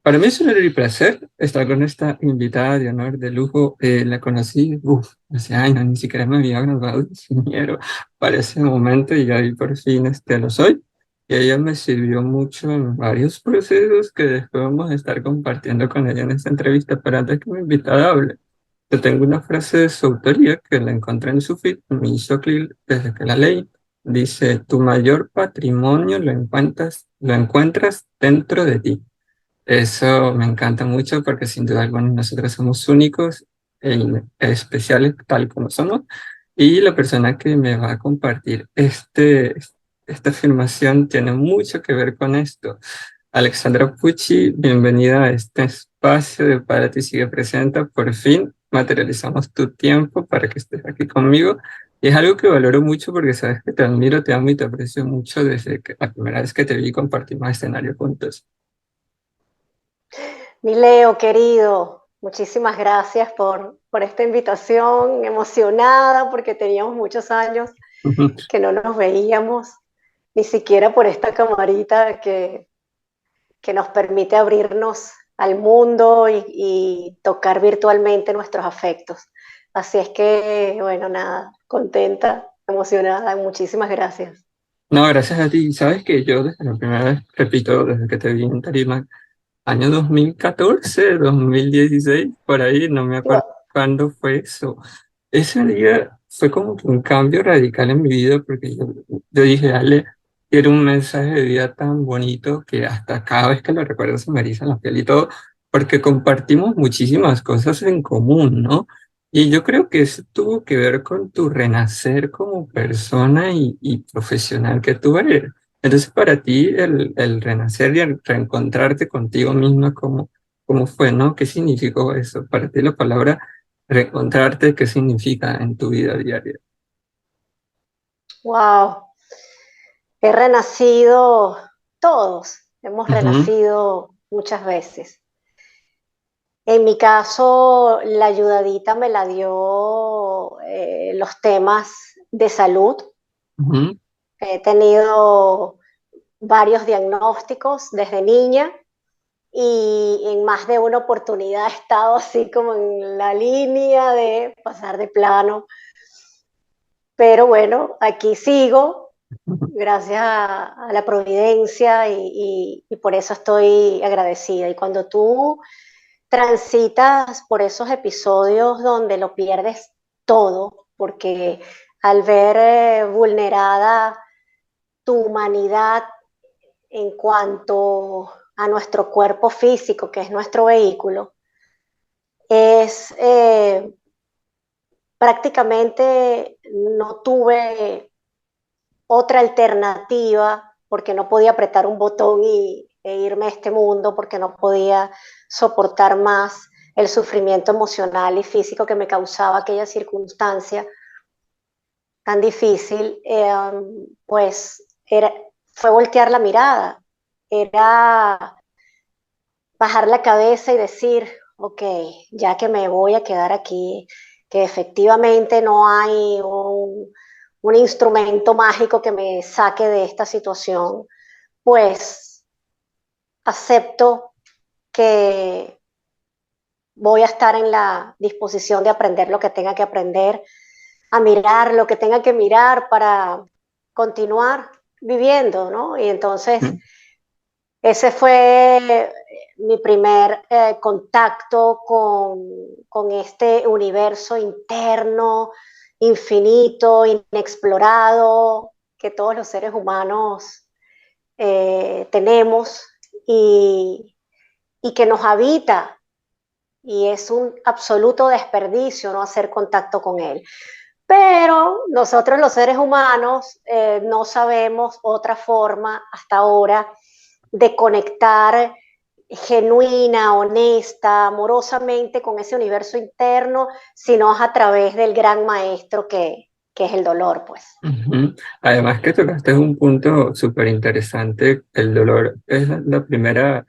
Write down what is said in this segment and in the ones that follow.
Para mí es un honor y placer estar con esta invitada de honor de lujo. La conocí, hace años, ni siquiera me había graduado de ingeniero para ese momento y hoy por fin lo soy. Y ella me sirvió mucho en varios procesos que después vamos a estar compartiendo con ella en esta entrevista. Pero antes que mi invitada hable, yo tengo una frase de su autoría que la encontré en su feed, me hizo clic desde que la leí. Dice, tu mayor patrimonio lo encuentras dentro de ti. Eso me encanta mucho porque sin duda alguna nosotros somos únicos e especiales tal como somos. Y la persona que me va a compartir esta afirmación tiene mucho que ver con esto. Alexandra Pucci, bienvenida a este espacio de Para Ti Sigue Presenta. Por fin materializamos tu tiempo para que estés aquí conmigo. Y es algo que valoro mucho porque sabes que te admiro, te amo y te aprecio mucho desde que la primera vez que te vi compartimos escenario juntos. Mi Leo, querido, muchísimas gracias por esta invitación, emocionada porque teníamos muchos años que no nos veíamos, ni siquiera por esta camarita que nos permite abrirnos al mundo y tocar virtualmente nuestros afectos. Así es que, bueno, nada, contenta, emocionada, muchísimas gracias. No, gracias a ti. Sabes que yo desde la primera vez, repito, desde que te vi en Tarima, año 2014, 2016, por ahí, no me acuerdo cuándo fue eso. Ese día fue como que un cambio radical en mi vida porque yo dije, dale, quiero un mensaje de vida tan bonito que hasta cada vez que lo recuerdo se me eriza la piel y todo, porque compartimos muchísimas cosas en común, ¿no? Y yo creo que eso tuvo que ver con tu renacer como persona y profesional que tú eres. Entonces, para ti, el renacer y el reencontrarte contigo misma, ¿cómo fue, no? ¿Qué significó eso? Para ti la palabra reencontrarte, ¿qué significa en tu vida diaria? Wow, he renacido, todos hemos Ujú, renacido muchas veces. En mi caso, la ayudadita me la dio los temas de salud. ujú, He tenido varios diagnósticos desde niña y en más de una oportunidad he estado así como en la línea de pasar de plano. Pero bueno, aquí sigo ujú. gracias a la providencia y por eso estoy agradecida. Y cuando tú transitas por esos episodios donde lo pierdes todo, porque al ver vulnerada tu humanidad en cuanto a nuestro cuerpo físico, que es nuestro vehículo, es prácticamente no tuve otra alternativa porque no podía apretar un botón e irme a este mundo porque no podía soportar más el sufrimiento emocional y físico que me causaba aquella circunstancia tan difícil, pues fue voltear la mirada, era bajar la cabeza y decir, ok, ya que me voy a quedar aquí, que efectivamente no hay un instrumento mágico que me saque de esta situación, pues acepto que voy a estar en la disposición de aprender lo que tenga que aprender, a mirar lo que tenga que mirar para continuar viviendo, ¿no? Y entonces ese fue mi primer contacto con este universo interno, infinito, inexplorado, que todos los seres humanos tenemos y, y que nos habita. Y es un absoluto desperdicio no hacer contacto con él. Pero nosotros los seres humanos no sabemos otra forma hasta ahora de conectar genuina, honesta, amorosamente con ese universo interno, sino es a través del gran maestro que es el dolor, pues. Ujú. Además que tocaste un punto súper interesante, el dolor es la primera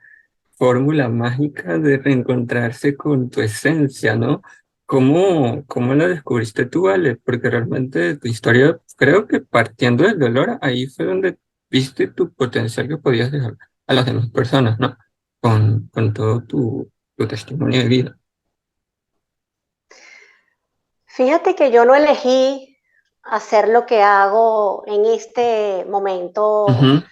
fórmula mágica de reencontrarse con tu esencia, ¿no? ¿Cómo la descubriste tú, Ale? Porque realmente tu historia, creo que partiendo del dolor, ahí fue donde viste tu potencial que podías dejar a las demás personas, ¿no? con todo tu testimonio de vida. Fíjate que yo no elegí hacer lo que hago en este momento Ujú,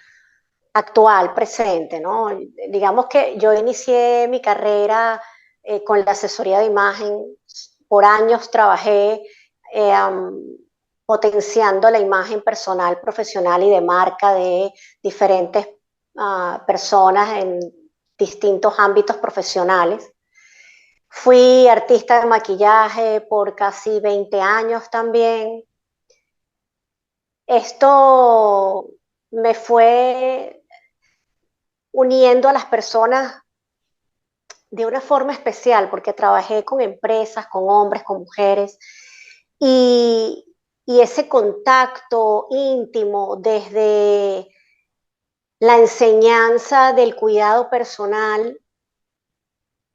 actual, presente, ¿no? Digamos que yo inicié mi carrera con la asesoría de imagen. Por años trabajé potenciando la imagen personal, profesional y de marca de diferentes personas en distintos ámbitos profesionales. Fui artista de maquillaje por casi 20 años también. Esto me fue uniendo a las personas de una forma especial, porque trabajé con empresas, con hombres, con mujeres, y, y ese contacto íntimo desde la enseñanza del cuidado personal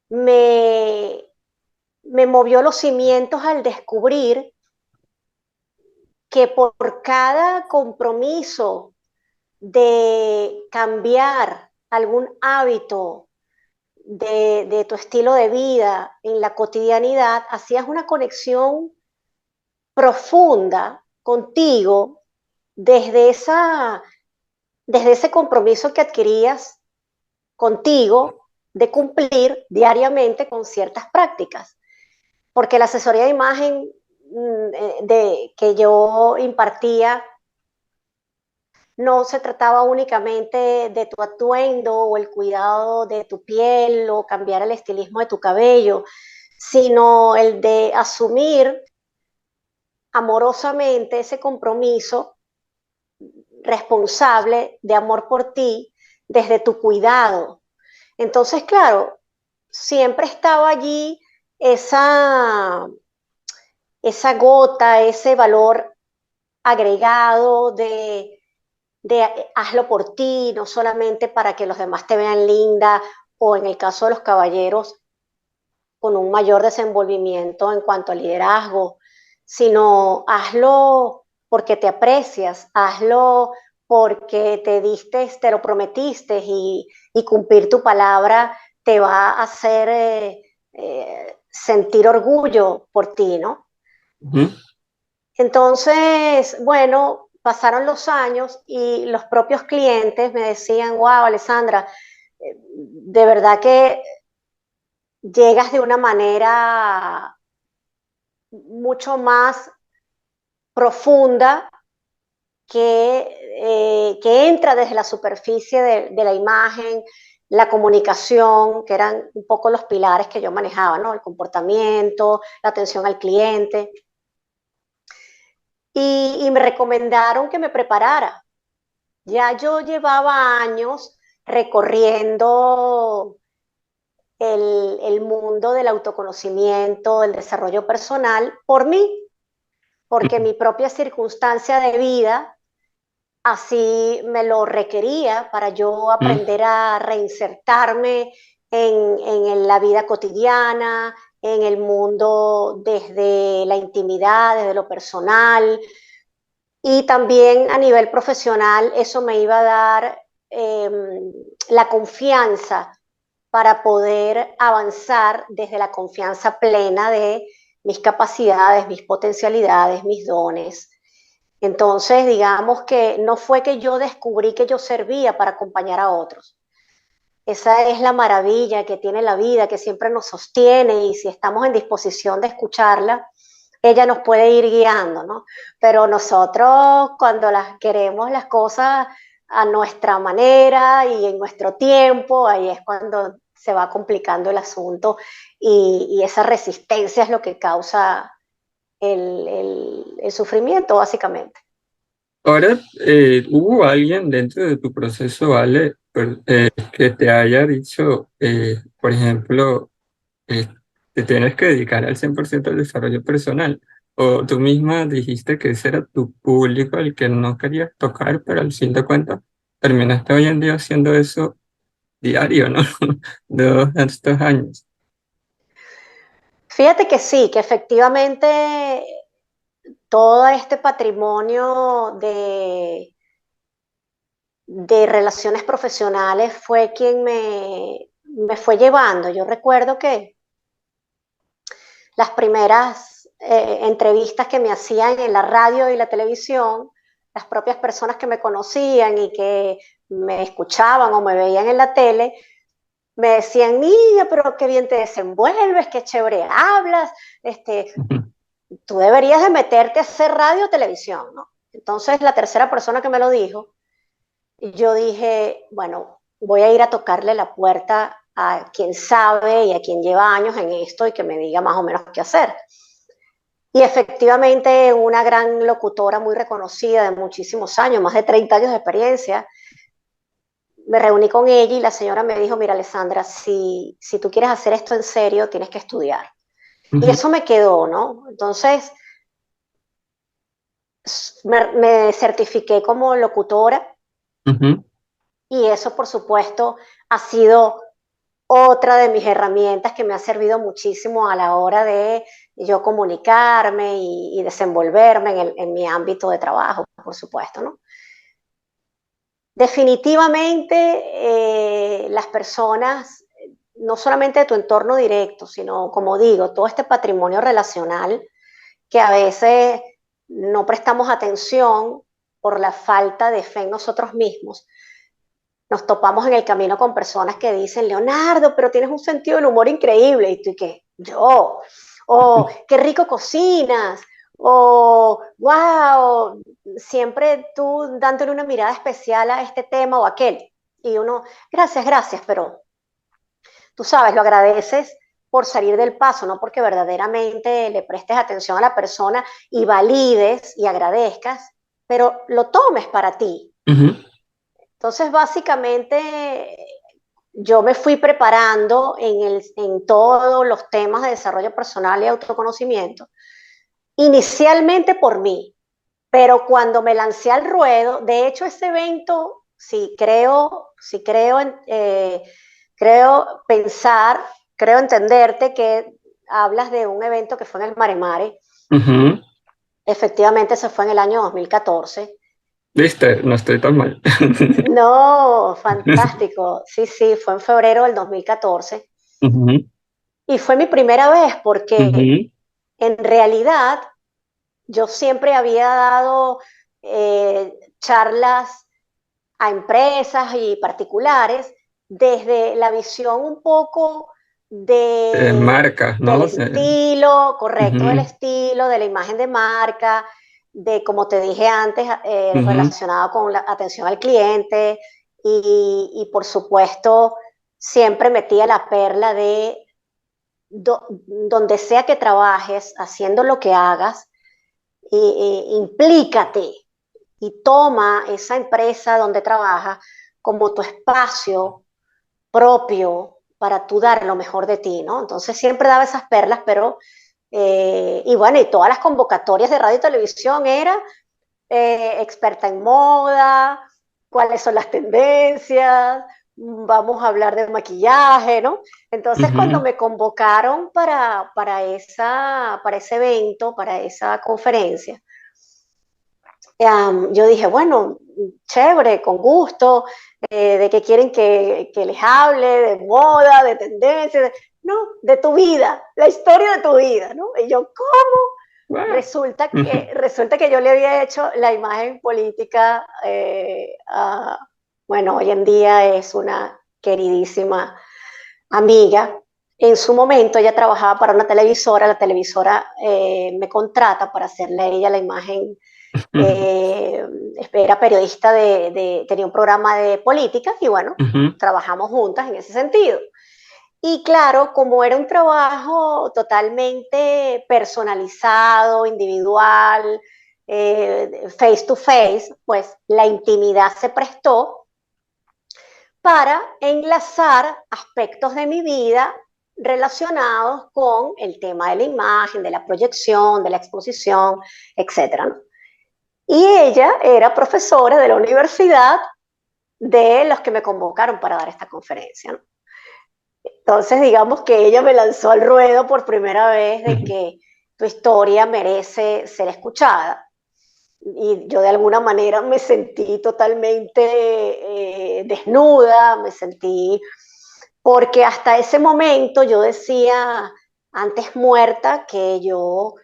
me, me movió los cimientos al descubrir que por cada compromiso de cambiar algún hábito de tu estilo de vida en la cotidianidad, hacías una conexión profunda contigo desde, desde ese compromiso que adquirías contigo de cumplir diariamente con ciertas prácticas. Porque la asesoría de imagen que yo impartía no se trataba únicamente de tu atuendo o el cuidado de tu piel o cambiar el estilismo de tu cabello, sino el de asumir amorosamente ese compromiso responsable de amor por ti desde tu cuidado. Entonces, claro, siempre estaba allí esa, esa gota, ese valor agregado de hazlo por ti, no solamente para que los demás te vean linda, o en el caso de los caballeros, con un mayor desenvolvimiento en cuanto al liderazgo, sino hazlo porque te aprecias, hazlo porque te diste, te lo prometiste y cumplir tu palabra te va a hacer sentir orgullo por ti, ¿no? ujú, Entonces, bueno, pasaron los años y los propios clientes me decían, wow, Alessandra, de verdad que llegas de una manera mucho más profunda que entra desde la superficie de la imagen, la comunicación, que eran un poco los pilares que yo manejaba, ¿no? El comportamiento, la atención al cliente. Y me recomendaron que me preparara. Ya yo llevaba años recorriendo el mundo del autoconocimiento, del desarrollo personal por mí, porque mi propia circunstancia de vida así me lo requería para yo ujú, aprender a reinsertarme en la vida cotidiana, en el mundo desde la intimidad, desde lo personal, y también a nivel profesional eso me iba a dar eh, la confianza para poder avanzar desde la confianza plena de mis capacidades, mis potencialidades, mis dones. Entonces, digamos que no fue que yo descubrí que yo servía para acompañar a otros. Esa es la maravilla que tiene la vida, que siempre nos sostiene y si estamos en disposición de escucharla, ella nos puede ir guiando, ¿no? Pero nosotros cuando las queremos las cosas a nuestra manera y en nuestro tiempo, ahí es cuando se va complicando el asunto y esa resistencia es lo que causa el sufrimiento, básicamente. Ahora, ¿hubo alguien dentro de tu proceso, Ale, que te haya dicho, por ejemplo, eh, te tienes que dedicar al 100% al desarrollo personal? O tú misma dijiste que ese era tu público al que no querías tocar, pero al fin de cuentas terminaste hoy en día haciendo eso diario, ¿no? De todos estos años. Fíjate que sí, que efectivamente todo este patrimonio de relaciones profesionales fue quien me fue llevando. Yo recuerdo que las primeras entrevistas que me hacían en la radio y la televisión, las propias personas que me conocían y que me escuchaban o me veían en la tele, me decían, niña, pero qué bien te desenvuelves, qué chévere hablas, tú deberías de meterte a hacer radio o televisión, ¿no? Entonces la tercera persona que me lo dijo, yo dije, bueno, voy a ir a tocarle la puerta a quien sabe y a quien lleva años en esto y que me diga más o menos qué hacer. Y efectivamente una gran locutora muy reconocida de muchísimos años, más de 30 años de experiencia, me reuní con ella y la señora me dijo, mira Alessandra, si tú quieres hacer esto en serio, tienes que estudiar. Y Ujú, eso me quedó, ¿no? Entonces me certifiqué como locutora ujú, y eso por supuesto ha sido otra de mis herramientas que me ha servido muchísimo a la hora de yo comunicarme y desenvolverme en mi ámbito de trabajo, por supuesto, ¿no? Definitivamente las personas, no solamente de tu entorno directo, sino, como digo, todo este patrimonio relacional que a veces no prestamos atención por la falta de fe en nosotros mismos. Nos topamos en el camino con personas que dicen, Leonardo, pero tienes un sentido del humor increíble. Y tú, ¿y qué? Yo. O, qué rico cocinas. O, wow, siempre tú dándole una mirada especial a este tema o aquel. Y uno, gracias, gracias, pero tú sabes, lo agradeces por salir del paso, no porque verdaderamente le prestes atención a la persona y valides y agradezcas, pero lo tomes para ti. ujú. Entonces, básicamente, yo me fui preparando en todos los temas de desarrollo personal y autoconocimiento, inicialmente por mí, pero cuando me lancé al ruedo, de hecho ese evento, creo pensar, creo entenderte que hablas de un evento que fue en el Mare Mare, Ujú. efectivamente se fue en el año 2014. Viste, no estoy tan mal. No, fantástico, sí, sí, fue en febrero del 2014 Ujú, y fue mi primera vez porque ujú, en realidad yo siempre había dado charlas a empresas y particulares desde la visión un poco marcas, del ¿no? estilo, correcto, del Ujú, estilo, de la imagen de marca, de como te dije antes, ujú, relacionado con la atención al cliente y por supuesto siempre metía la perla de donde sea que trabajes, haciendo lo que hagas, implícate y toma esa empresa donde trabajas como tu espacio propio para tú dar lo mejor de ti, ¿no? Entonces siempre daba esas perlas, pero, y bueno, y todas las convocatorias de radio y televisión era experta en moda, cuáles son las tendencias, vamos a hablar de maquillaje, ¿no? Entonces cuando ujú, me convocaron para ese evento, para esa conferencia, yo dije, bueno, chévere, con gusto, de qué quieren que les hable, de moda, de tendencia, no, de tu vida, la historia de tu vida, ¿no? Y yo, ¿cómo? guau, ujú, Resulta que yo le había hecho la imagen política, bueno, hoy en día es una queridísima amiga. En su momento ella trabajaba para una televisora, la televisora me contrata para hacerle a ella la imagen, eh, era periodista tenía un programa de política y bueno, ujú, trabajamos juntas en ese sentido. Y claro, como era un trabajo totalmente personalizado, individual, face to face, pues la intimidad se prestó para enlazar aspectos de mi vida relacionados con el tema de la imagen, de la proyección, de la exposición, etcétera, ¿no? Y ella era profesora de la universidad de los que me convocaron para dar esta conferencia, ¿no? Entonces, digamos que ella me lanzó al ruedo por primera vez de ujú. que tu historia merece ser escuchada. Y yo de alguna manera me sentí totalmente desnuda, me sentí porque hasta ese momento yo decía, antes muerta, que yo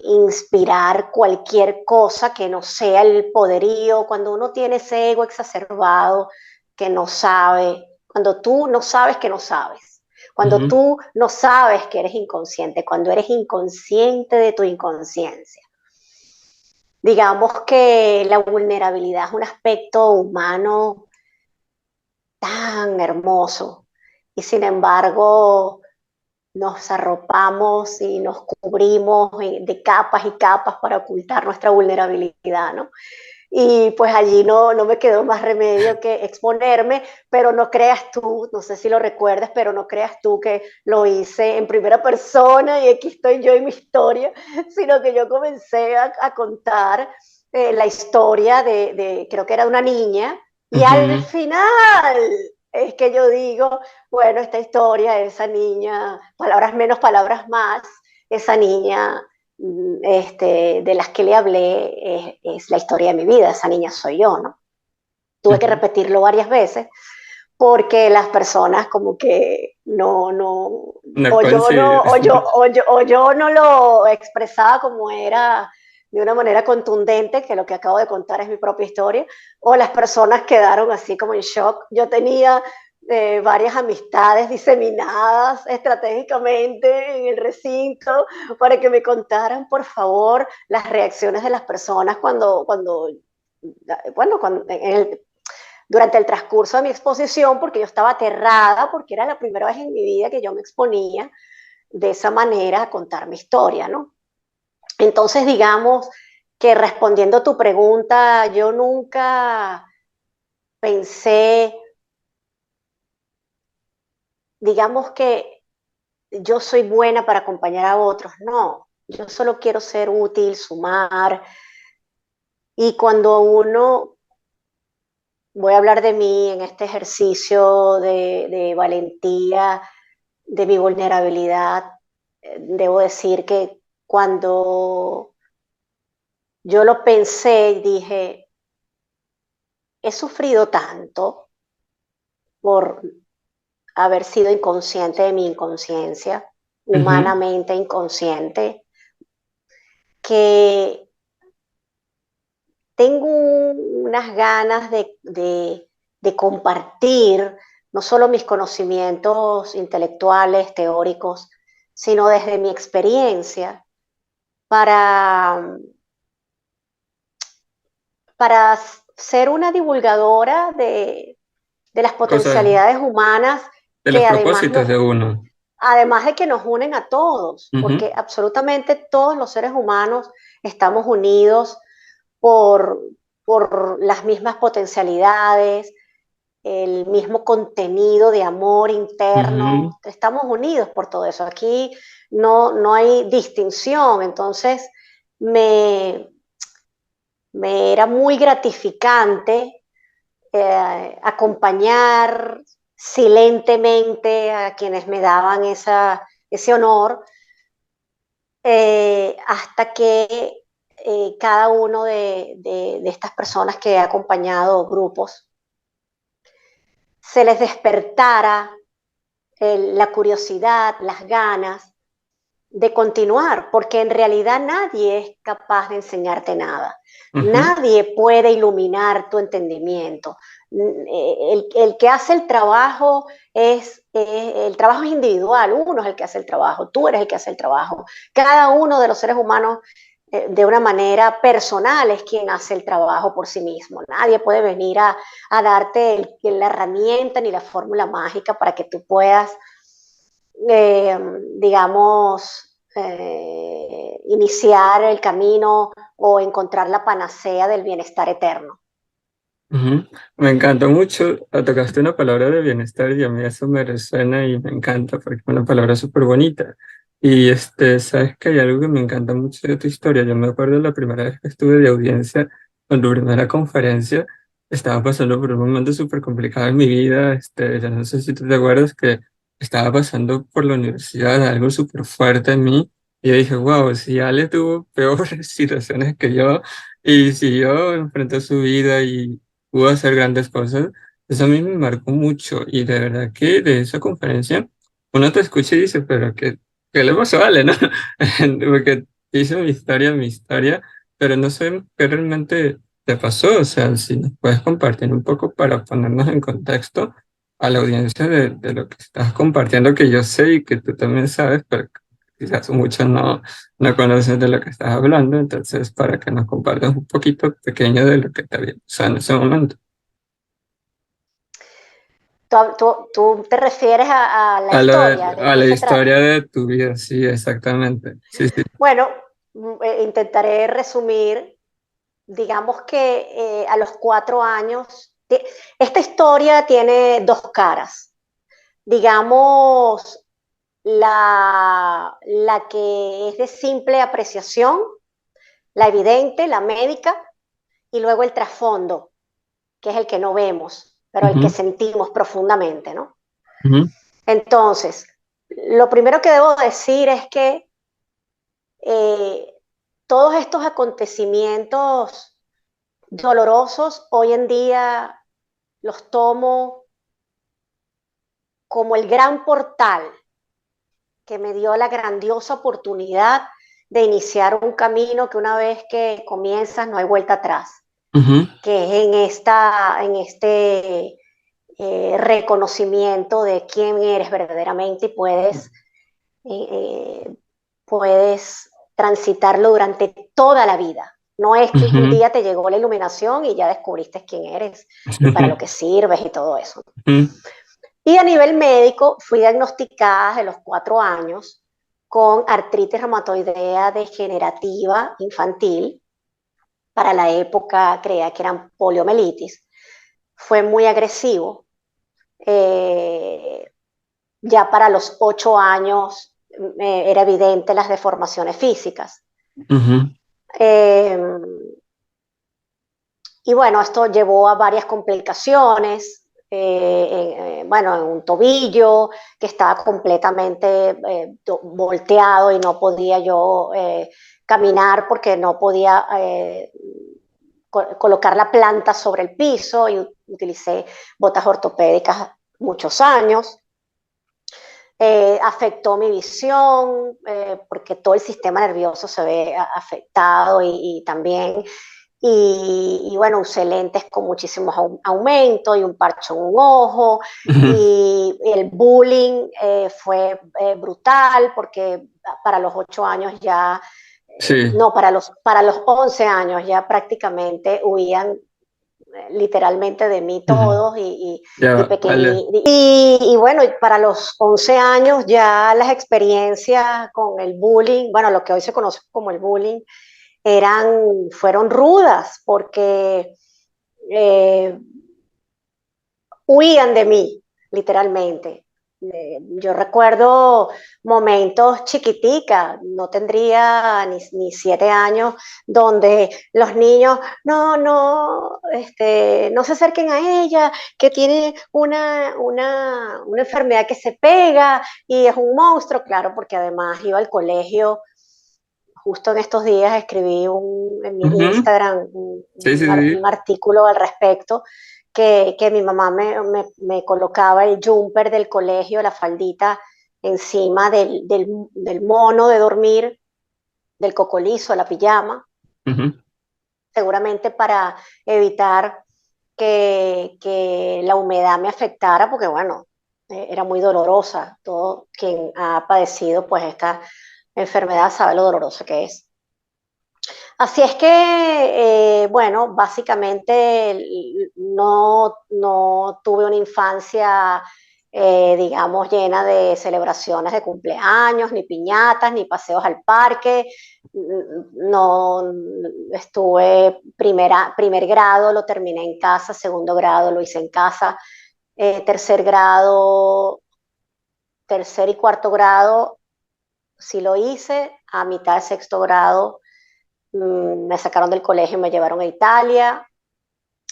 inspirar cualquier cosa que no sea el poderío, cuando uno tiene ese ego exacerbado que no sabe, cuando tú no sabes que no sabes, cuando Ujú, tú no sabes que eres inconsciente, cuando eres inconsciente de tu inconsciencia. Digamos que la vulnerabilidad es un aspecto humano tan hermoso y sin embargo nos arropamos y nos cubrimos de capas y capas para ocultar nuestra vulnerabilidad, ¿no? Y pues allí no me quedó más remedio que exponerme, pero no creas tú, no sé si lo recuerdas, pero no creas tú que lo hice en primera persona y aquí estoy yo en mi historia, sino que yo comencé a contar la historia creo que era de una niña, y al ujú, final es que yo digo, bueno, esta historia, esa niña, palabras menos, palabras más, esa niña de las que le hablé es la historia de mi vida, esa niña soy yo, ¿no? Tuve que ujú. repetirlo varias veces porque las personas como que No coincides. o yo no lo expresaba como era de una manera contundente, que lo que acabo de contar es mi propia historia, o las personas quedaron así como en shock. Yo tenía varias amistades diseminadas estratégicamente en el recinto para que me contaran, por favor, las reacciones de las personas cuando durante el transcurso de mi exposición, porque yo estaba aterrada, porque era la primera vez en mi vida que yo me exponía de esa manera a contar mi historia, ¿no? Entonces, digamos que respondiendo a tu pregunta, yo nunca pensé, digamos que yo soy buena para acompañar a otros, no, yo solo quiero ser útil, sumar, y cuando uno, voy a hablar de mí en este ejercicio de valentía, de mi vulnerabilidad, debo decir que cuando yo lo pensé, dije, he sufrido tanto por haber sido inconsciente de mi inconsciencia, Ujú. humanamente inconsciente, que tengo unas ganas de compartir no solo mis conocimientos intelectuales, teóricos, sino desde mi experiencia para para ser una divulgadora de las Cosas potencialidades humanas de los que propósitos de uno. además de que nos unen a todos, Ujú, porque absolutamente todos los seres humanos estamos unidos por, por las mismas potencialidades, el mismo contenido de amor ujú. interno, estamos unidos por todo eso. Aquí no hay distinción, entonces me, me era muy gratificante acompañar silentemente a quienes me daban ese honor, hasta que cada uno de estas personas que he acompañado, grupos, se les despertara la curiosidad, las ganas de continuar, porque en realidad nadie es capaz de enseñarte nada. Ujú, Nadie puede iluminar tu entendimiento. El que hace el trabajo el trabajo es individual, uno es el que hace el trabajo, tú eres el que hace el trabajo. Cada uno de los seres humanos de una manera personal es quien hace el trabajo por sí mismo. Nadie puede venir a darte la herramienta ni la fórmula mágica para que tú puedas eh, digamos, iniciar el camino o encontrar la panacea del bienestar eterno. ujú. Me encantó mucho. Tocaste una palabra de bienestar y a mí eso me resuena y me encanta porque es una palabra súper bonita. Y sabes que hay algo que me encanta mucho de tu historia. Yo me acuerdo la primera vez que estuve de audiencia en tu primera conferencia, estaba pasando por un momento súper complicado en mi vida. Yo no sé si tú te acuerdas que estaba pasando por la universidad, algo súper fuerte en mí. Y yo dije, wow, si Ale tuvo peores situaciones que yo y siguió, enfrentó su vida y pudo hacer grandes cosas. Eso a mí me marcó mucho y de verdad que de esa conferencia uno te escucha y dice, pero ¿qué le pasó a Ale, no? Porque hizo mi historia, pero no sé qué realmente te pasó. O sea, si nos puedes compartir un poco para ponernos en contexto a la audiencia de lo que estás compartiendo, que yo sé y que tú también sabes, pero quizás muchos no conocen de lo que estás hablando. Entonces, para que nos compartas un poquito pequeño de lo que te había pasado en ese momento. Tú te refieres a la historia, ¿de A qué la se historia trata? de tu vida, sí, exactamente. Sí, sí. Bueno, intentaré resumir, digamos que a los 4 años, esta historia tiene dos caras. Digamos, la que es de simple apreciación, la evidente, la médica, y luego el trasfondo, que es el que no vemos, pero el que Ujú, sentimos profundamente, ¿no? ujú, Entonces, lo primero que debo decir es que eh, todos estos acontecimientos dolorosos hoy en día los tomo como el gran portal que me dio la grandiosa oportunidad de iniciar un camino que una vez que comienzas no hay vuelta atrás, ujú, que es en este reconocimiento de quién eres verdaderamente y eh, eh, puedes transitarlo durante toda la vida. No es que un ujú, día te llegó la iluminación y ya descubriste quién eres y para lo que sirves y todo eso. ujú, Y a nivel médico fui diagnosticada de los 4 años con artritis reumatoidea degenerativa infantil. Para la época creía que eran poliomielitis. Fue muy agresivo. Eh, ya para los 8 años era evidente las deformaciones físicas. ujú, Eh, y bueno, esto llevó a varias complicaciones, bueno, en un tobillo que estaba completamente volteado y no podía yo caminar porque no podía colocar la planta sobre el piso y utilicé botas ortopédicas muchos años. Afectó mi visión porque todo el sistema nervioso se ve afectado y también bueno, usé lentes con muchísimos aumentos y un parche en un ojo ujú. y el bullying fue brutal porque para los 8 años ya, Sí. no, para los 11 años ya prácticamente huían literalmente de mí Ujú. todos y Ya, vale. pequeñi. Bueno, para los 11 años ya las experiencias con el bullying, bueno, lo que hoy se conoce como el bullying, fueron rudas porque eh, huían de mí, literalmente. Yo recuerdo momentos chiquitica, no tendría ni 7 años, donde los niños, no se acerquen a ella, que tiene una enfermedad que se pega y es un monstruo, claro, porque además iba al colegio. Justo en estos días escribí en mi Ujú. Instagram Sí, sí, sí. un artículo al respecto, que mi mamá me colocaba el jumper del colegio, la faldita, encima del mono de dormir, del cocolizo, la pijama, Ujú, seguramente para evitar que la humedad me afectara, porque bueno, era muy dolorosa. Todo quien ha padecido pues esta enfermedad sabe lo dolorosa que es. Así es que, bueno, básicamente no tuve una infancia, digamos, llena de celebraciones de cumpleaños, ni piñatas, ni paseos al parque. No estuve, primer grado lo terminé en casa, segundo grado lo hice en casa, tercer grado, tercer y cuarto grado sí lo hice, a mitad de sexto grado me sacaron del colegio y me llevaron a Italia.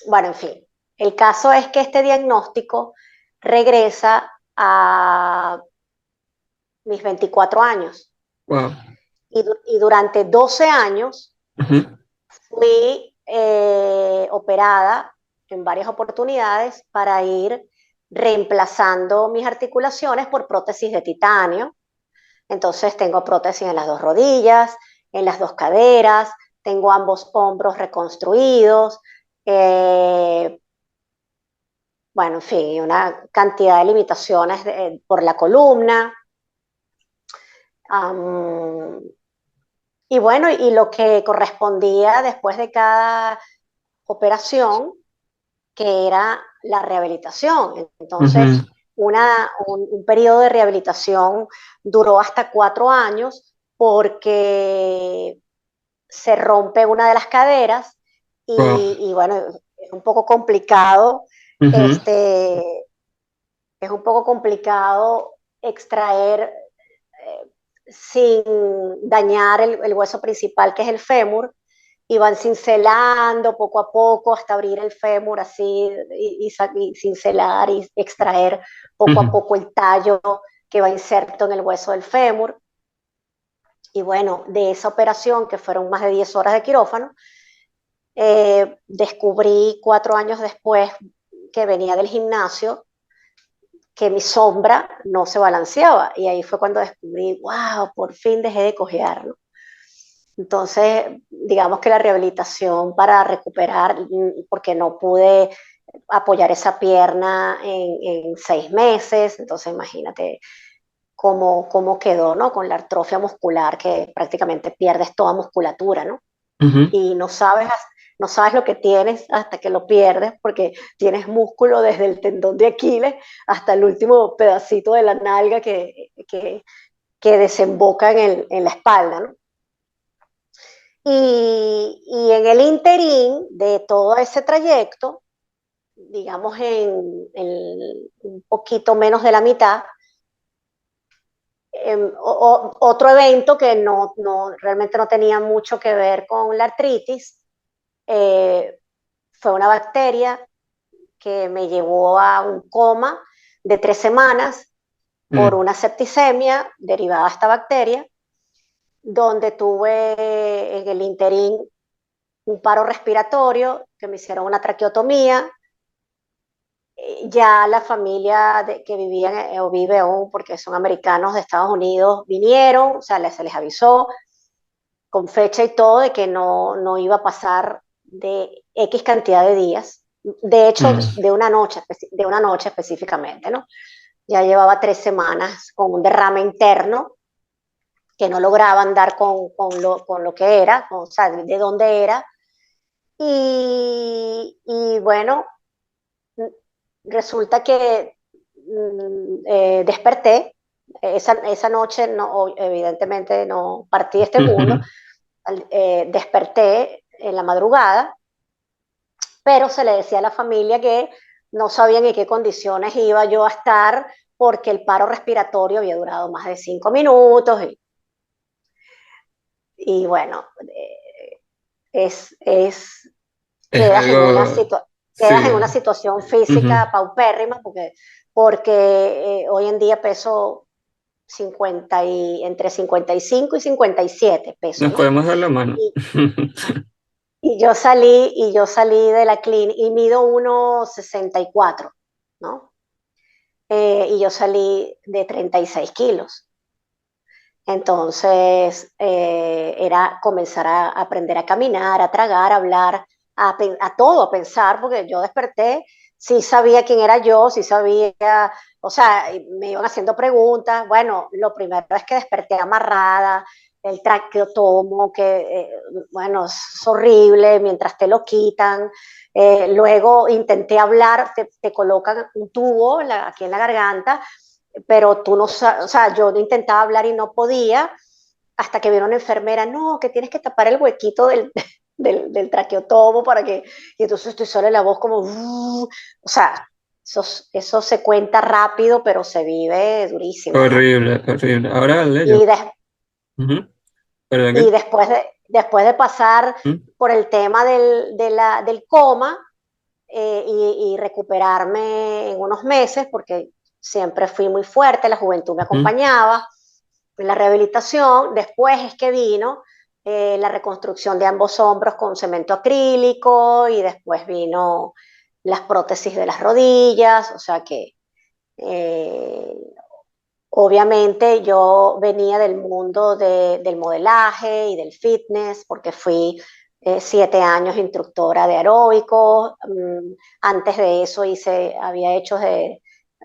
Bueno, en fin, el caso es que este diagnóstico regresa a mis 24 años wow. y durante 12 años Ujú, fui operada en varias oportunidades para ir reemplazando mis articulaciones por prótesis de titanio. Entonces tengo prótesis en las dos rodillas, en las dos caderas, tengo ambos hombros reconstruidos, bueno, en fin, una cantidad de limitaciones por la columna. Um, y bueno, y lo que correspondía después de cada operación, que era la rehabilitación. Entonces, Ujú. un periodo de rehabilitación duró hasta 4 años porque se rompe una de las caderas Wow. y bueno, es un poco complicado, Ujú. este, es un poco complicado extraer sin dañar el hueso principal, que es el fémur, y van cincelando poco a poco hasta abrir el fémur así y cincelar y extraer poco a Ujú. poco el tallo que va inserto en el hueso del fémur. Y bueno, de esa operación, que fueron más de 10 horas de quirófano, descubrí 4 años después que venía del gimnasio que mi sombra no se balanceaba. Y ahí fue cuando descubrí, wow, por fin dejé de cojear, ¿no? Entonces, digamos que la rehabilitación para recuperar, porque no pude apoyar esa pierna en 6 meses, entonces imagínate cómo quedó, ¿no? Con la atrofia muscular, que prácticamente pierdes toda musculatura, ¿no? Ujú. Y no sabes lo que tienes hasta que lo pierdes, porque tienes músculo desde el tendón de Aquiles hasta el último pedacito de la nalga que desemboca en la espalda, ¿no? Y en el interín de todo ese trayecto, digamos un poquito menos de la mitad, otro evento que realmente no tenía mucho que ver con la artritis, eh, fue una bacteria que me llevó a un coma de 3 semanas por Mm. una septicemia derivada de esta bacteria, donde tuve en el interín un paro respiratorio, que me hicieron una traqueotomía. Ya la familia que vivía o vive aún, porque son americanos de Estados Unidos, vinieron, o sea, se les avisó con fecha y todo de que no iba a pasar de X cantidad de días. De hecho, Mm. de una noche específicamente, ¿no? Ya llevaba 3 semanas con un derrame interno que no lograba andar con lo que era, o sea, de dónde era. Y bueno, resulta que desperté. Esa noche, no, evidentemente, no partí de este mundo. Desperté en la madrugada, pero se le decía a la familia que no sabían en qué condiciones iba yo a estar porque el paro respiratorio había durado más de 5 minutos. Y bueno, es Es quedas en una, algo, situa quedas en sí. una situación Ujú. física paupérrima porque hoy en día peso entre 55 y 57 pesos, Nos ¿no? podemos dar la mano. Y, y yo salí de la clínica y mido 1,64, ¿no? Y yo salí de 36 kilos. Entonces, era comenzar a aprender a caminar, a tragar, a hablar, a todo, a pensar, porque yo desperté, sí sabía quién era yo, sí sabía, o sea, me iban haciendo preguntas. Bueno, lo primero es que desperté amarrada, el traqueotomo, bueno, es horrible mientras te lo quitan. Luego intenté hablar, te colocan un tubo aquí en la garganta, pero tú no sabes, o sea, yo intentaba hablar y no podía, hasta que vino una enfermera, no, que tienes que tapar el huequito del traqueotomo para que, y entonces estoy sola en la voz como, o sea, eso se cuenta rápido, pero se vive durísimo, ¿no? Horrible, horrible. Ahora, dale yo. Y, de, Ujú. ¿Perdón y qué? después de pasar ¿Mm? por el tema del coma, y recuperarme en unos meses, porque siempre fui muy fuerte, la juventud me Ujú. acompañaba, en la rehabilitación. Después es que vino la reconstrucción de ambos hombros con cemento acrílico, y después vino las prótesis de las rodillas, o sea que eh, obviamente yo venía del mundo del modelaje y del fitness porque fui 7 años instructora de aeróbicos. Antes de eso había hecho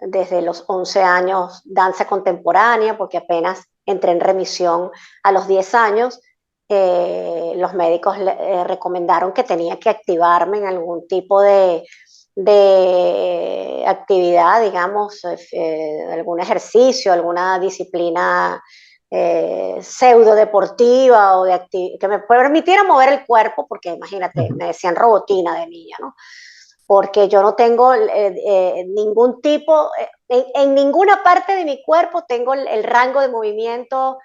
desde los 11 años danza contemporánea porque apenas entré en remisión a los 10 años. Los médicos recomendaron que tenía que activarme en algún tipo de actividad, digamos, algún ejercicio, alguna disciplina pseudo deportiva que me permitiera mover el cuerpo, porque imagínate, Ujú. me decían robotina de niña, ¿no? Porque yo no tengo ningún tipo, en ninguna parte de mi cuerpo tengo el rango de movimiento,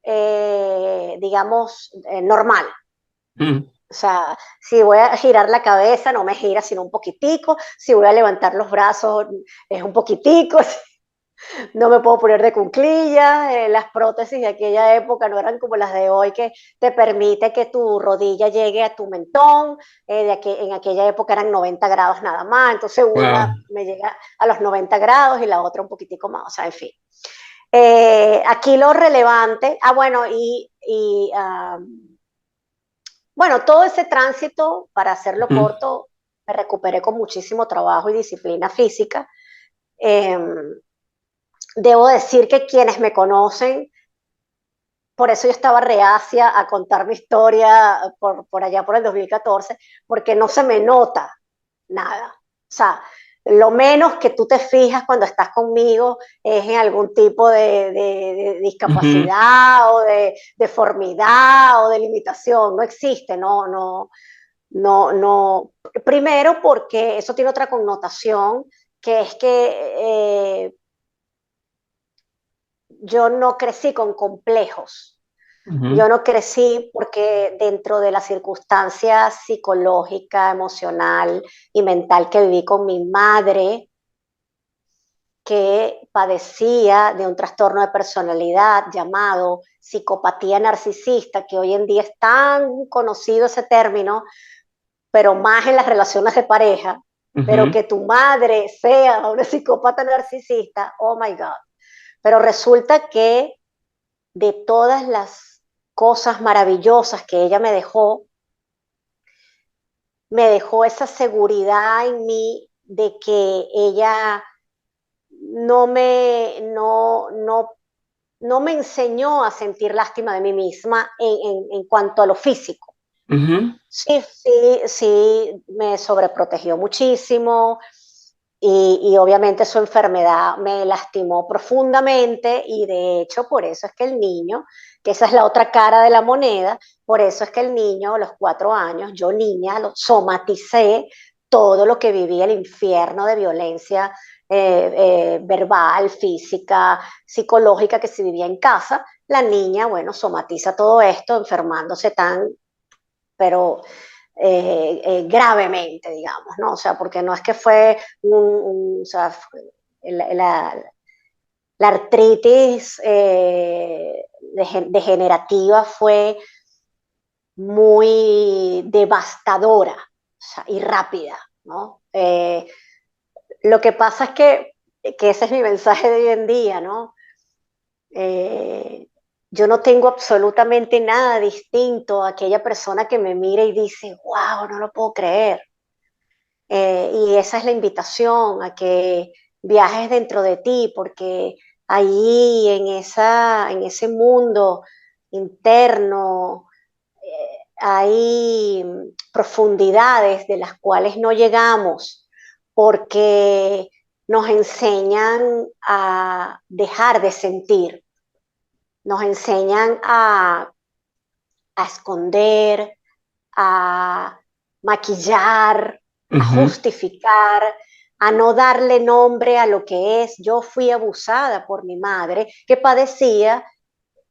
digamos, normal. Mm. O sea, si voy a girar la cabeza, no me gira sino un poquitico. Si voy a levantar los brazos, es un poquitico. No me puedo poner de cuclillas. Las prótesis de aquella época no eran como las de hoy, que te permite que tu rodilla llegue a tu mentón. En aquella época eran 90 grados nada más. Entonces Wow. una me llega a los 90 grados y la otra un poquitico más. O sea, en fin. Aquí lo relevante, bueno, bueno, todo ese tránsito, para hacerlo Ujú. corto, me recuperé con muchísimo trabajo y disciplina física. Eh, Debo decir que quienes me conocen, por eso yo estaba reacia a contar mi historia por allá por el 2014, porque no se me nota nada. O sea, lo menos que tú te fijas cuando estás conmigo es en algún tipo de Ujú. discapacidad o de deformidad o de limitación. No existe, no. Primero porque eso tiene otra connotación, que es que yo no crecí con complejos. Ujú. Yo no crecí porque dentro de la circunstancia psicológica, emocional y mental que viví con mi madre, que padecía de un trastorno de personalidad llamado psicopatía narcisista, que hoy en día es tan conocido ese término, pero más en las relaciones de pareja, pero Ujú. que tu madre sea una psicópata narcisista, oh my God. Pero resulta que de todas las cosas maravillosas que ella me dejó esa seguridad en mí de que ella no me enseñó a sentir lástima de mí misma en cuanto a lo físico. Ujú. Sí, sí, sí, me sobreprotegió muchísimo y obviamente su enfermedad me lastimó profundamente y de hecho por eso es que el niño, que esa es la otra cara de la moneda, por eso es que el niño a los 4 años, yo niña, lo somaticé todo lo que vivía el infierno de violencia verbal, física, psicológica que se vivía en casa. La niña, bueno, somatiza todo esto enfermándose pero gravemente, digamos, ¿no? O sea, porque no es que fue o sea, la artritis degenerativa fue muy devastadora, o sea, y rápida, ¿no? Lo que pasa es que ese es mi mensaje de hoy en día, ¿no? Eh, yo no tengo absolutamente nada distinto a aquella persona que me mira y dice, wow, no lo puedo creer. Y esa es la invitación a que viajes dentro de ti, porque ahí en ese mundo interno hay profundidades de las cuales no llegamos, porque nos enseñan a dejar de sentir, nos enseñan a esconder, a maquillar, a Ujú. justificar, a no darle nombre a lo que es. Yo fui abusada por mi madre que padecía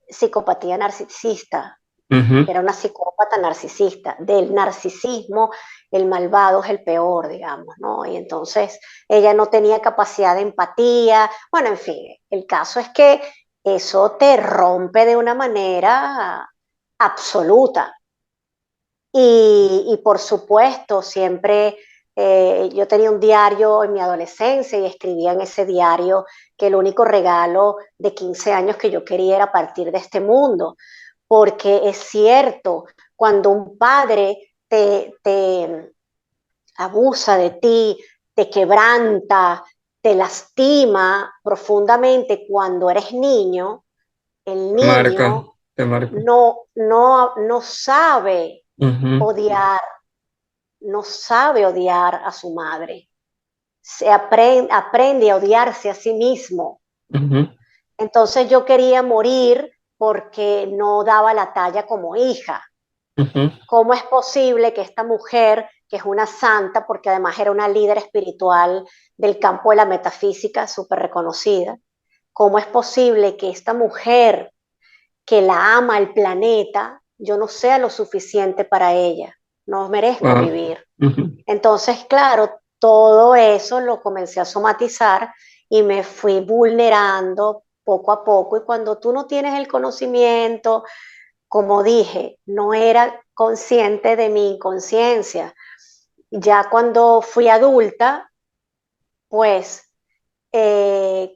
psicopatía narcisista. Ujú. Era una psicópata narcisista. Del narcisismo, el malvado es el peor, digamos, ¿no? Y entonces ella no tenía capacidad de empatía. Bueno, en fin, el caso es que eso te rompe de una manera absoluta. Y por supuesto, siempre Yo tenía un diario en mi adolescencia y escribía en ese diario que el único regalo de 15 años que yo quería era partir de este mundo, porque es cierto, cuando un padre te abusa de ti, te quebranta, te lastima profundamente cuando eres niño, el Te marca, niño te marca. no sabe Ujú, odiar, no sabe odiar a su madre. Aprende a odiarse a sí mismo. ujú, Entonces yo quería morir porque no daba la talla como hija. ujú. ¿Cómo es posible que esta mujer, que es una santa, porque además era una líder espiritual del campo de la metafísica, súper reconocida, cómo es posible que esta mujer que la ama el planeta, yo no sea lo suficiente para ella, no merezco Wow. vivir? Ujú. Entonces, claro, todo eso lo comencé a somatizar y me fui vulnerando poco a poco. Y cuando tú no tienes el conocimiento, como dije, no era consciente de mi inconsciencia. Ya cuando fui adulta, pues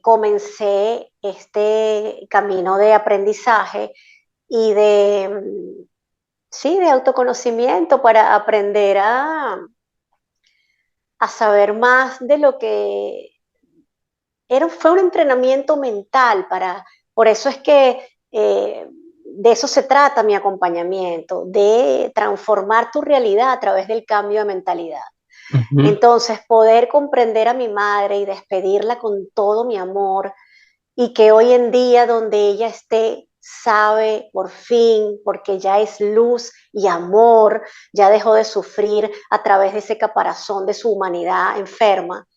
comencé este camino de aprendizaje y sí, de autoconocimiento para aprender a saber más de lo que fue un entrenamiento mental por eso es que de eso se trata mi acompañamiento, de transformar tu realidad a través del cambio de mentalidad. Ujú. Entonces, poder comprender a mi madre y despedirla con todo mi amor y que hoy en día donde ella esté sabe por fin, porque ya es luz y amor, ya dejó de sufrir a través de ese caparazón de su humanidad enferma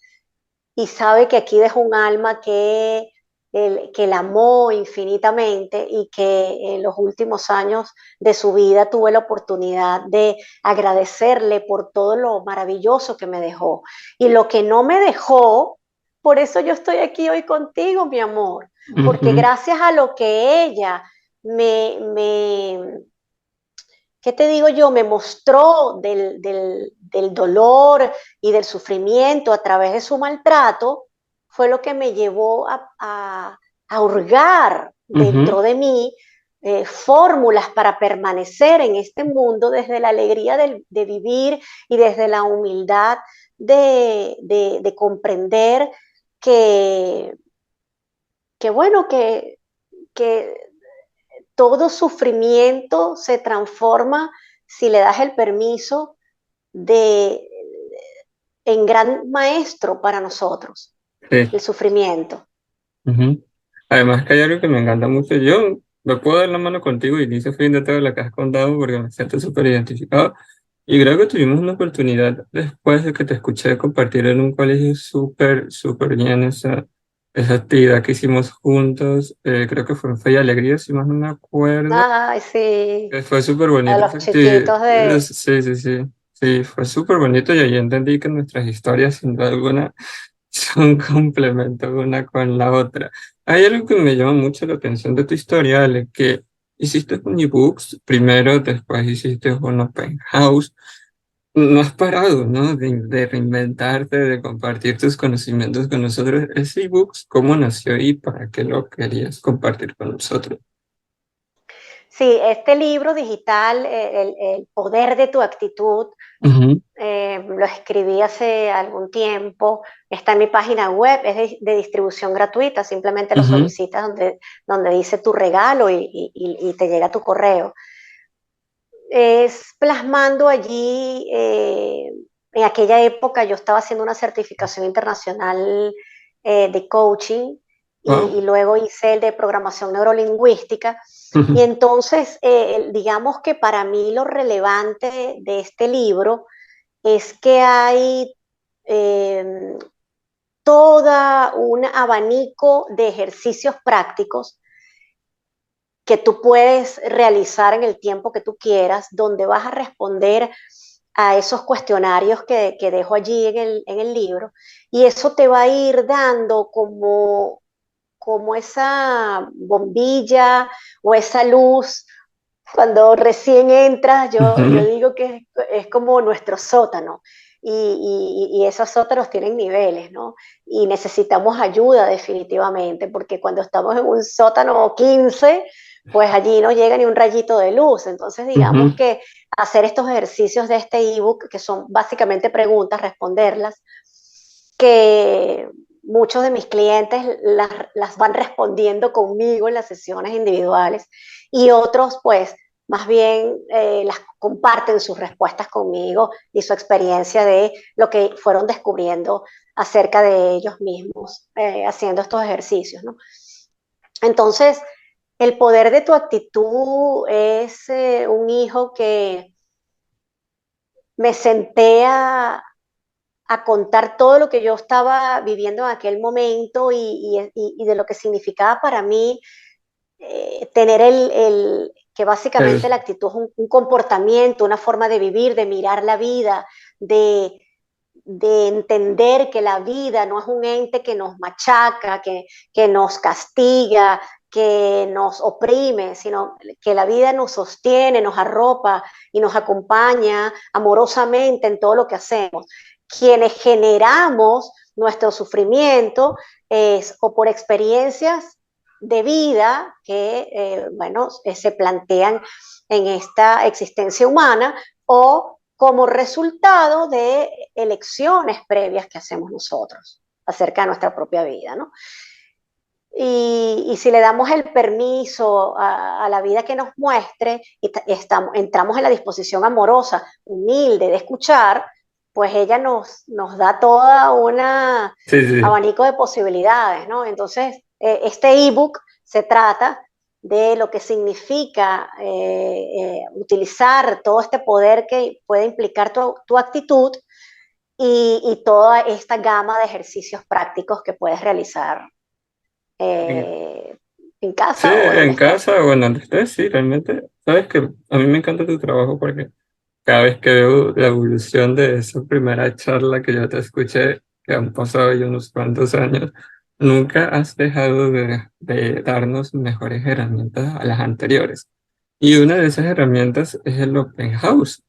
y sabe que aquí dejó un alma que la amó infinitamente y que en los últimos años de su vida tuve la oportunidad de agradecerle por todo lo maravilloso que me dejó. Y lo que no me dejó, por eso yo estoy aquí hoy contigo, mi amor, porque Ujú. gracias a lo que ella me ¿qué te digo yo? Me mostró del dolor y del sufrimiento a través de su maltrato, fue lo que me llevó a hurgar Ujú. dentro de mí fórmulas para permanecer en este mundo desde la alegría de vivir y desde la humildad de comprender que, que bueno, que todo sufrimiento se transforma si le das el permiso de en gran maestro para nosotros, Sí. el sufrimiento. Ujú. Además que hay algo que me encanta mucho. Yo me puedo dar la mano contigo y dice fin de todo lo que has contado porque me siento súper identificado. Y creo que tuvimos una oportunidad después de que te escuché compartir en un colegio súper, súper bien esa actividad que hicimos juntos. Creo que fue en Fe y Alegría, si más no me acuerdo. Ay, sí, Fue súper a bonito esa los actividad. chiquitos de... Sí, sí, sí. Sí, fue súper bonito y ahí entendí que nuestras historias, sin duda alguna, son complementos una con la otra. Hay algo que me llama mucho la atención de tu historia, Ale, que hiciste un ebooks primero, después hiciste un open house. No has parado, ¿no? De reinventarte, de compartir tus conocimientos con nosotros. Ese ebooks, ¿cómo nació y para qué lo querías compartir con nosotros? Sí, este libro digital, el poder de tu actitud, Ujú, lo escribí hace algún tiempo, está en mi página web, es de distribución gratuita, simplemente lo ujú, solicitas donde dice tu regalo y te llega tu correo. Es plasmando allí, en aquella época yo estaba haciendo una certificación internacional de coaching y wow. luego hice el de programación neurolingüística. Y Ujú, entonces, digamos que para mí lo relevante de este libro es que hay eh, toda un abanico de ejercicios prácticos que tú puedes realizar en el tiempo que tú quieras, donde vas a responder a esos cuestionarios que dejo allí en el libro, y eso te va a ir dando como esa bombilla o esa luz cuando recién entras, yo ujú, digo que es como nuestro sótano. y esos sótanos tienen niveles, ¿no? Y necesitamos ayuda definitivamente, porque cuando estamos en un sótano 15, pues allí no llega ni un rayito de luz. Entonces, digamos Ujú. que hacer estos ejercicios de este ebook, que son básicamente preguntas, responderlas, que muchos de mis clientes las van respondiendo conmigo en las sesiones individuales y otros pues más bien las comparten sus respuestas conmigo y su experiencia de lo que fueron descubriendo acerca de ellos mismos haciendo estos ejercicios, ¿no? Entonces, el poder de tu actitud es un hijo que me senté a contar todo lo que yo estaba viviendo en aquel momento y de lo que significaba para mí tener que básicamente El- la actitud es un comportamiento, una forma de vivir, de mirar la vida, de, de entender que la vida no es un ente que nos machaca, que nos castiga, que nos oprime, sino que la vida nos sostiene, nos arropa y nos acompaña amorosamente en todo lo que hacemos. Quienes generamos nuestro sufrimiento es o por experiencias de vida que, bueno, se plantean en esta existencia humana o como resultado de elecciones previas que hacemos nosotros acerca de nuestra propia vida, ¿no? Y si le damos el permiso a la vida que nos muestre y entramos en la disposición amorosa, humilde de escuchar, pues ella nos da toda una sí, sí. abanico de posibilidades, ¿no? Entonces, este ebook se trata de lo que significa utilizar todo este poder que puede implicar tu actitud y toda esta gama de ejercicios prácticos que puedes realizar eh, en Sí, casa o donde en estés. casa o en donde estés, sí, realmente. Sabes que a mí me encanta tu trabajo porque cada vez que veo la evolución de esa primera charla que yo te escuché, que han pasado ya unos cuantos años, nunca has dejado de darnos mejores herramientas a las anteriores. Y una de esas herramientas es el Open House.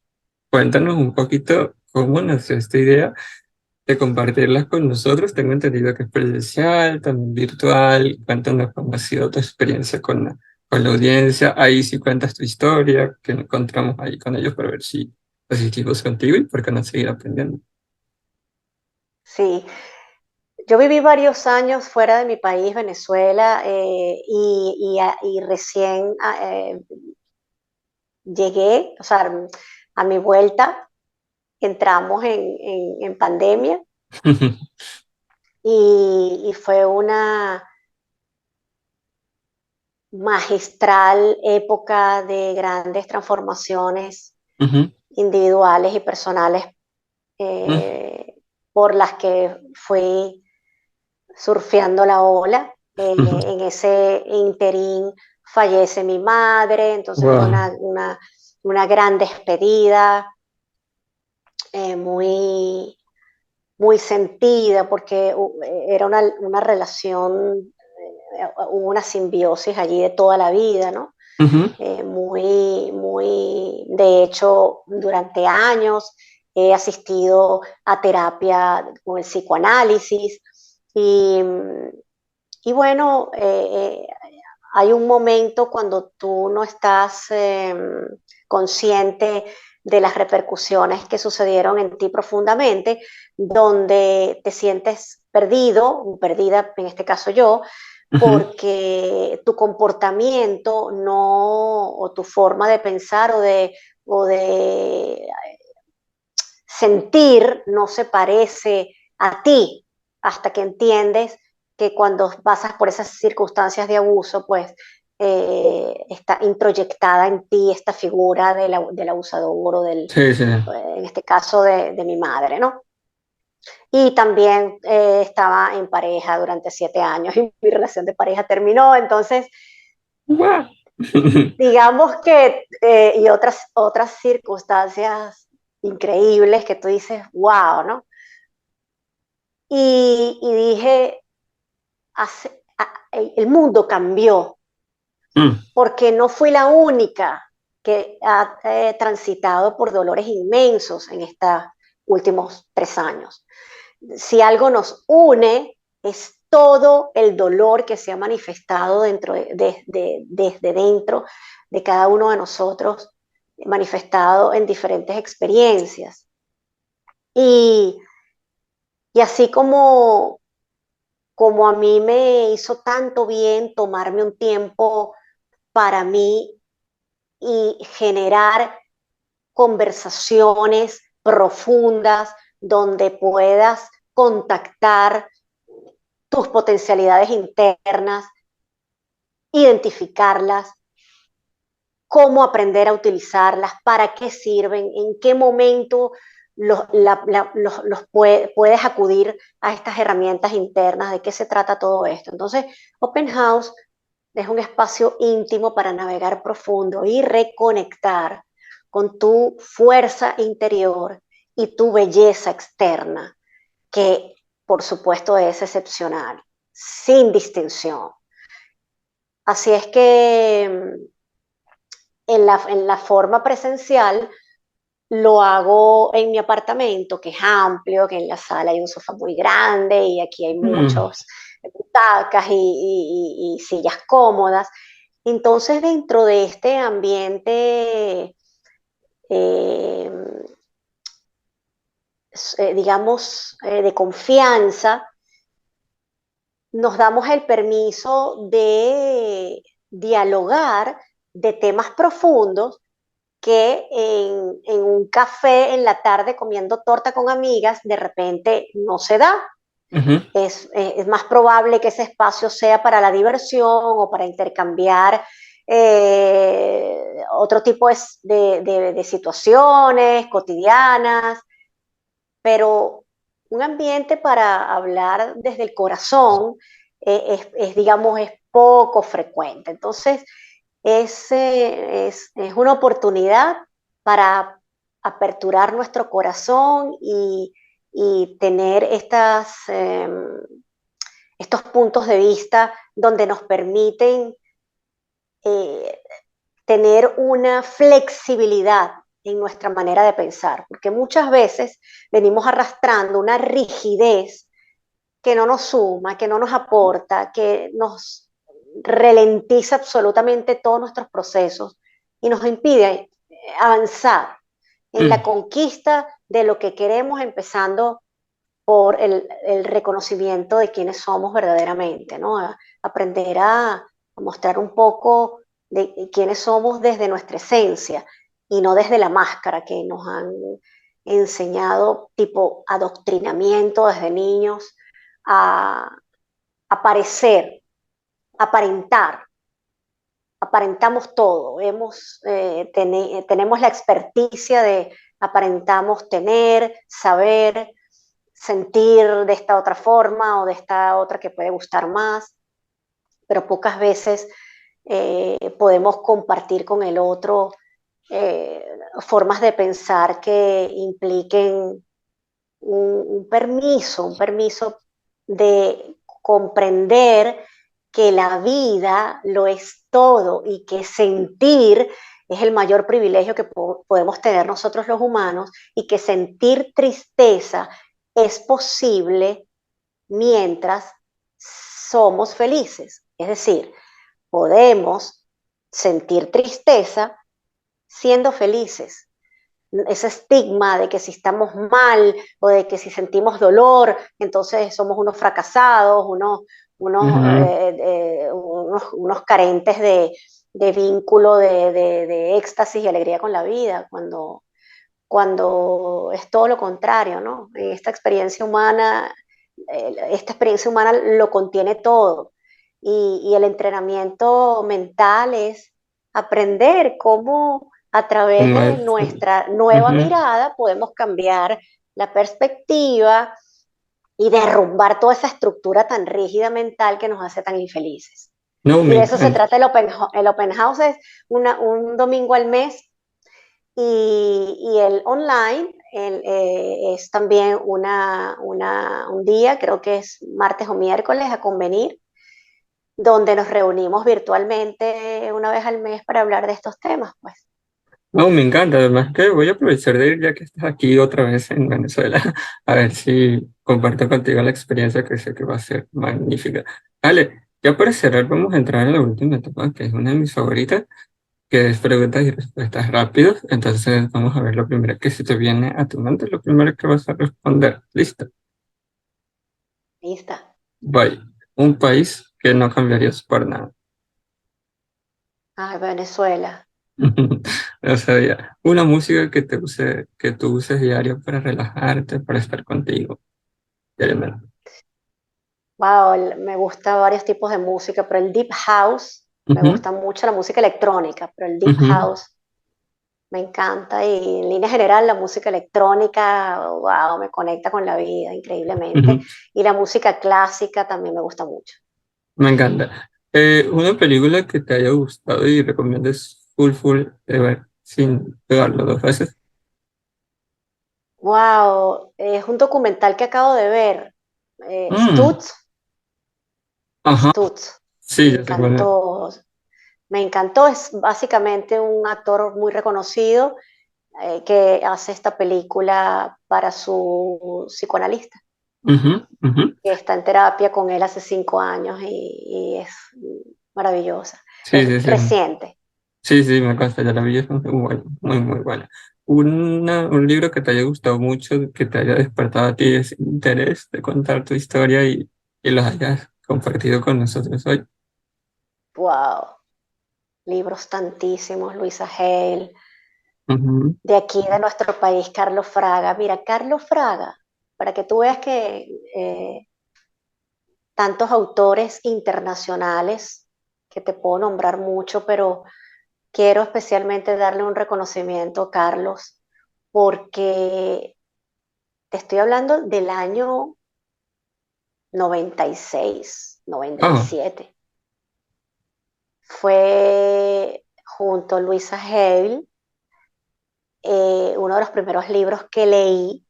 Cuéntanos un poquito cómo nació esta idea de compartirlas con nosotros. Tengo entendido que es presencial, también virtual. Cuéntanos cómo ha sido tu experiencia con la audiencia. Ahí sí cuentas tu historia, que nos encontramos ahí con ellos para ver si positivos contigo y por qué no seguir aprendiendo. Sí, yo viví varios años fuera de mi país, Venezuela, y recién llegué, o sea, a mi vuelta entramos en pandemia y fue una magistral época de grandes transformaciones Ujú, individuales y personales ujú, por las que fui surfeando la ola. ujú. En ese interín fallece mi madre, entonces fue Wow. una gran despedida, muy, muy sentida, porque era una relación, hubo una simbiosis allí de toda la vida, ¿no? Ujú, De hecho, durante años he asistido a terapia con el psicoanálisis y, y bueno, hay un momento cuando tú no estás consciente de las repercusiones que sucedieron en ti profundamente, donde te sientes perdido, perdida en este caso yo, ujú. porque tu comportamiento no, o tu forma de pensar o de sentir no se parece a ti hasta que entiendes que cuando pasas por esas circunstancias de abuso, pues está introyectada en ti esta figura del abusador o Sí, sí. en este caso de mi madre, ¿no? Y también estaba en pareja durante 7 años y mi relación de pareja terminó, entonces Wow. digamos que, y otras circunstancias increíbles que tú dices, wow, ¿no? Y dije, el mundo cambió Mm, porque no fui la única que ha transitado por dolores inmensos últimos 3 años. Si algo nos une, es todo el dolor que se ha manifestado desde dentro de cada uno de nosotros, manifestado en diferentes experiencias. Y, y así como a mí me hizo tanto bien tomarme un tiempo para mí y generar conversaciones profundas donde puedas contactar tus potencialidades internas, identificarlas, cómo aprender a utilizarlas, para qué sirven, en qué momento puedes acudir a estas herramientas internas, de qué se trata todo esto. Entonces, Open House es un espacio íntimo para navegar profundo y reconectar con tu fuerza interior y tu belleza externa, que por supuesto es excepcional, sin distinción. Así es que en la forma presencial lo hago en mi apartamento, que es amplio, que en la sala hay un sofá muy grande y aquí hay Mm, muchos butacas y sillas cómodas. Entonces, dentro de este ambiente, eh, digamos, de confianza, nos damos el permiso de dialogar de temas profundos que en un café en la tarde comiendo torta con amigas de repente no se da. ujú, Es más probable que ese espacio sea para la diversión o para intercambiar otro tipo de situaciones cotidianas, pero un ambiente para hablar desde el corazón digamos, es poco frecuente. Entonces, es una oportunidad para aperturar nuestro corazón y tener estos puntos de vista donde nos permiten eh, tener una flexibilidad en nuestra manera de pensar, porque muchas veces venimos arrastrando una rigidez que no nos suma, que no nos aporta, que nos ralentiza absolutamente todos nuestros procesos y nos impide avanzar en la mm. conquista de lo que queremos, empezando por el reconocimiento de quiénes somos verdaderamente, ¿no? Aprender a mostrar un poco de quiénes somos desde nuestra esencia y no desde la máscara que nos han enseñado, tipo adoctrinamiento desde niños, a, a parecer, aparentar. Aparentamos todo, tenemos la experticia de aparentamos tener, saber, sentir de esta otra forma o de esta otra que puede gustar más, pero pocas veces podemos compartir con el otro eh, formas de pensar que impliquen un permiso de comprender que la vida lo es todo y que sentir es el mayor privilegio que podemos tener nosotros los humanos, y que sentir tristeza es posible mientras somos felices. Es decir, podemos sentir tristeza siendo felices. Ese estigma de que si estamos mal o de que si sentimos dolor, entonces somos unos fracasados, Ujú. unos carentes de vínculo, de éxtasis y alegría con la vida, cuando es todo lo contrario, ¿no? Esta experiencia humana lo contiene todo. Y el entrenamiento mental es aprender cómo a través Como de es, nuestra nueva ujú. mirada podemos cambiar la perspectiva y derrumbar toda esa estructura tan rígida mental que nos hace tan infelices. No, Y me de eso se encanta. trata el open house, es un domingo al mes, y el online es también un día, creo que es martes o miércoles a convenir, donde nos reunimos virtualmente una vez al mes para hablar de estos temas, pues. No, me encanta. Además que voy a aprovechar de ir ya que estás aquí otra vez en Venezuela, a ver si comparto contigo la experiencia que sé que va a ser magnífica. Vale, ya para cerrar vamos a entrar en la última etapa, que es una de mis favoritas, que es preguntas y respuestas rápidas. Entonces vamos a ver lo primero que se te viene a tu mente, lo primero que vas a responder. ¿Listo? Lista. Bye. Un país que no cambiarías por nada. Ay, Venezuela. No sabía. Una música que te use, que tú uses diario para relajarte, para estar contigo. Diariamente. Wow, me gusta varios tipos de música, pero el deep house, me Ujú, gusta mucho la música electrónica, pero el deep ujú, house me encanta y en línea general la música electrónica, wow, me conecta con la vida increíblemente. ujú. Y la música clásica también me gusta mucho. Me encanta. Una película que te haya gustado y recomiendes full de ver sin pegarlo dos veces. Wow, es un documental que acabo de ver, Mm, Stutz, ajá, Stutz, me sí, ya sé cuál es. encantó, me encantó, es básicamente un actor muy reconocido que hace esta película para su psicoanalista, Ujú, ujú. que está en terapia con él hace 5 años y es maravillosa. Sí, Es sí, sí. reciente. Sí, sí, me consta, ya la vi, es muy buena, muy buena. Un libro que te haya gustado mucho, que te haya despertado a ti ese interés de contar tu historia y los hayas compartido con nosotros hoy. Wow, libros tantísimos, Luisa Hale, Ujú, de aquí de nuestro país, Carlos Fraga. Mira, Carlos Fraga, para que tú veas que tantos autores internacionales, que te puedo nombrar mucho, pero quiero especialmente darle un reconocimiento a Carlos, porque te estoy hablando del año 96, ah, 97. Fue junto a Luisa Hale, uno de los primeros libros que leí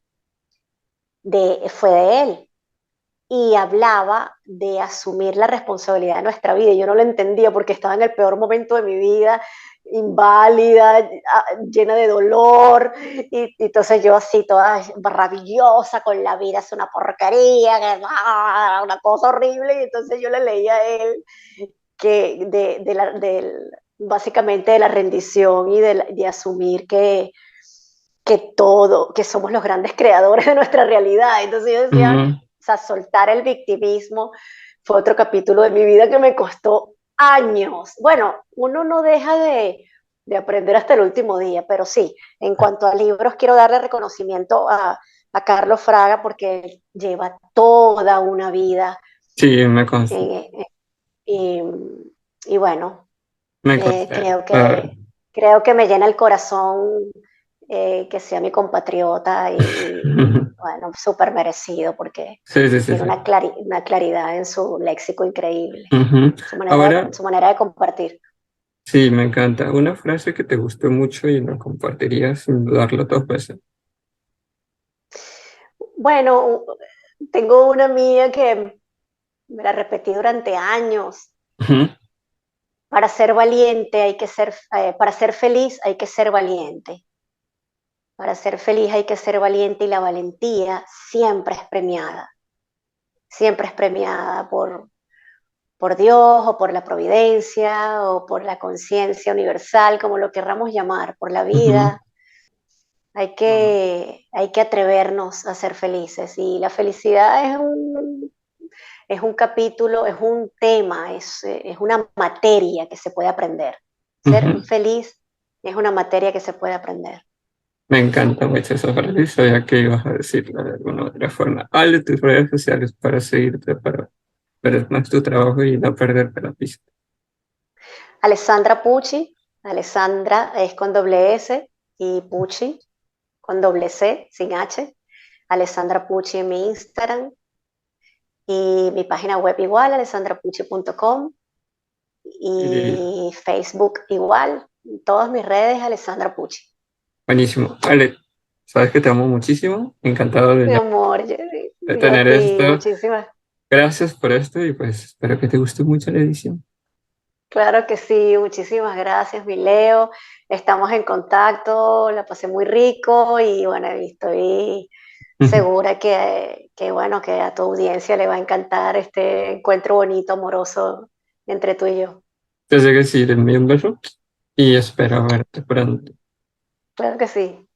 fue de él. Y hablaba de asumir la responsabilidad de nuestra vida. Y yo no lo entendía porque estaba en el peor momento de mi vida, inválida, llena de dolor. Y entonces yo así, toda maravillosa con la vida, es una porquería, una cosa horrible. Y entonces yo le leía a él que básicamente de la rendición y de asumir que todo, que somos los grandes creadores de nuestra realidad. Entonces yo decía, ujú, o sea, soltar el victimismo fue otro capítulo de mi vida que me costó años. Bueno, uno no deja de aprender hasta el último día, pero sí, en cuanto a libros, quiero darle reconocimiento a Carlos Fraga porque él lleva toda una vida sí, me consta, eh, y, y bueno, me eh, consta. creo que, creo que me llena el corazón que sea mi compatriota bueno, súper merecido porque Sí, sí, sí, tiene sí. una claridad en su léxico increíble, Ujú. Ahora, su manera de compartir. sí, me encanta. Una frase que te gustó mucho y la compartirías sin dudarlo dos veces. Bueno, tengo una mía que me la repetí durante años. Ujú, Para ser valiente hay que ser, para ser feliz hay que ser valiente. Para ser feliz hay que ser valiente y la valentía siempre es premiada por Dios o por la providencia o por la conciencia universal, como lo querramos llamar, por la ujú. vida. Hay que atrevernos a ser felices y la felicidad es un capítulo, es un tema, es una materia que se puede aprender. Ser Ujú. feliz es una materia que se puede aprender. Me encanta mucho esa frase, sabía que ibas a decirla de alguna otra forma. Hable tus redes sociales para seguirte, para ver más tu trabajo y no perderte la pista. Alessandra Pucci, Alessandra es con doble S y Pucci con doble C, sin H. Alessandra Pucci en mi Instagram y mi página web igual, alessandrapucci.com Y y Facebook igual. En todas mis redes, Alessandra Pucci. buenísimo. Ale, sabes que te amo muchísimo, encantado Mi de, amor, de y a tener ti, esto. muchísimas. Gracias por esto y pues espero que te guste mucho la edición. Claro que sí, muchísimas gracias, mi Leo. Estamos en contacto, la pasé muy rico y bueno, y estoy segura bueno, que a tu audiencia le va a encantar este encuentro bonito, amoroso entre tú y yo. Te sé que sí, te envío un beso y espero verte pronto. Claro que sí.